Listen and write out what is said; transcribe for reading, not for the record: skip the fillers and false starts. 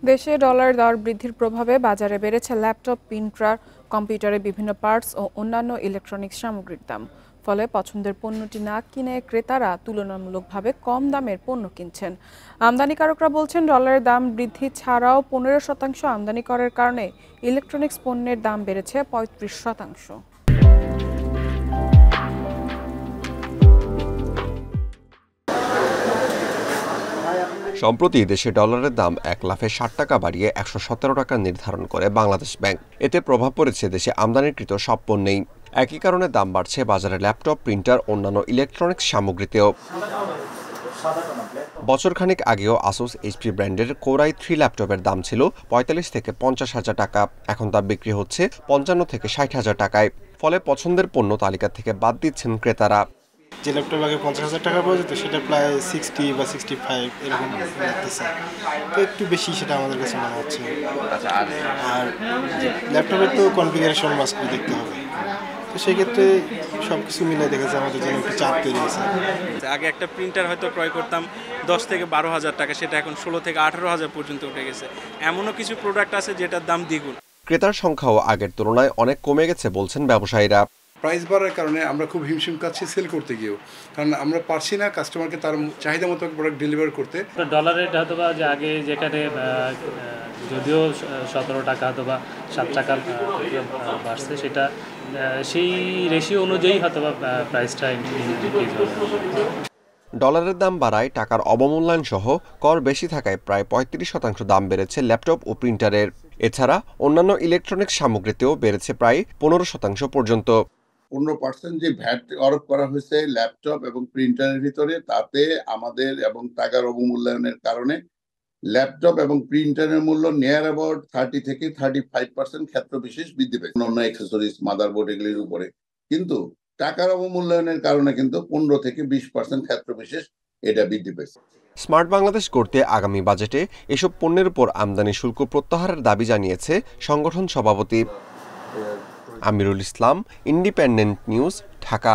দেশে ডলার দর বৃদ্ধির প্রভাবে বাজারে বেড়েছে ল্যাপটপ, প্রিন্টার, কম্পিউটারের বিভিন্ন পার্টস ও অন্যান্য ইলেকট্রনিক্স সামগ্রীর দাম। ফলে পছন্দের পণ্যটি না কিনে ক্রেতারা তুলনামূলকভাবে কম দামের পণ্য কিনছেন। আমদানিকারকরা বলছেন, ডলারের দাম বৃদ্ধি ছাড়াও 15% আমদানি করার কারণে ইলেকট্রনিক্স পণ্যের দাম বেড়েছে 35%। সম্প্রতি দেশে ডলারের দাম 1 লাফে 60 টাকা বাড়িয়ে 117 টাকা নির্ধারণ করে বাংলাদেশ ব্যাংক। এতে প্রভাব পড়েছে দেশে আমদানিকৃত সব পণ্যেই। একই কারণে দাম বাড়ছে বাজারে ল্যাপটপ, প্রিন্টার, অন্যান্য ইলেকট্রনিক্স সামগ্রীতেও। বছরখানেক আগেও আসুস এইচপি ব্র্যান্ডের কোরাই 3 ল্যাপটপের দাম ছিল 45 থেকে 50 হাজার টাকা। এখন তা বিক্রি হচ্ছে 55 থেকে 60 হাজার টাকায়। ফলে পছন্দের পণ্য তালিকা থেকে বাদ দিচ্ছেন ক্রেতারা। যে ল্যাপটপ আগে 50,000 টাকা পাওয়া যেত সেটা প্রায় 60 বা 65 এরকম লাগতেছে, তো একটু বেশি সেটা আমাদের কাছে মনে হচ্ছে। আর ল্যাপটপের তো কনফিগারেশন মাস্ট দেখতে হবে, তো সেক্ষেত্রে সব কিছু মিলে দেখা যায় আমাদের জন্য একটু চাপ তৈরি হয়েছে। আগে একটা প্রিন্টার হয়তো ক্রয় করতাম 10 থেকে 12 হাজার টাকা, সেটা এখন 16 থেকে 18 হাজার পর্যন্ত উঠে গেছে। এমনও কিছু প্রোডাক্ট আছে যেটার দাম দ্বিগুণ। ক্রেতার সংখ্যাও আগের তুলনায় অনেক কমে গেছে বলছেন ব্যবসায়ীরা। প্রাইস বাড়ার কারণে আমরা খুব হিমশিম খাচ্ছি সেল করতে গিয়েও, কারণ আমরা পারছি না কাস্টমারকে তার চাহিদা মতো প্রোডাক্ট ডেলিভার করতে। ডলারের হয়তো বা যে আগে যেখানে যদিও 17 টাকা অথবা 7 টাকা বাড়ছে, সেটা সেই রেশিও অনুযায়ী হয়তো বা প্রাইসটা ইনক্রিজ হবে। ডলারের দাম বাড়ায় টাকার অবমূল্যায়ন সহ কর বেশি থাকায় প্রায় 35% দাম বেড়েছে ল্যাপটপ ও প্রিন্টারের। এছাড়া অন্যান্য ইলেকট্রনিক্স সামগ্রীতেও বেড়েছে প্রায় 15% পর্যন্ত। 15% যে ভ্যাট আরোপ করা হয়েছে ল্যাপটপ এবং প্রিন্টারের ভিতরে, তাতে আমাদের এবং টাকার অবমূল্যায়নের কারণে ল্যাপটপ এবং প্রিন্টারের মূল্য নিয়ার অ্যাবাউট 30 থেকে 35% ক্ষেত্র বিশেষ বৃদ্ধি পেয়েছে অন্য অ্যাক্সেসরিজ, মাদারবোর্ড এগুলির উপরে। কিন্তু টাকার অবমূল্যায়নের কারণে কিন্তু 15 থেকে 20% ক্ষেত্র বিশেষ এটা বৃদ্ধি পেয়েছে। স্মার্ট বাংলাদেশ করতে আগামী বাজেটে এসব পণ্যের উপর আমদানি শুল্ক প্রত্যাহারের দাবি জানিয়েছে সংগঠন সভাপতি আমিরুল ইসলাম। Independent News, Dhaka.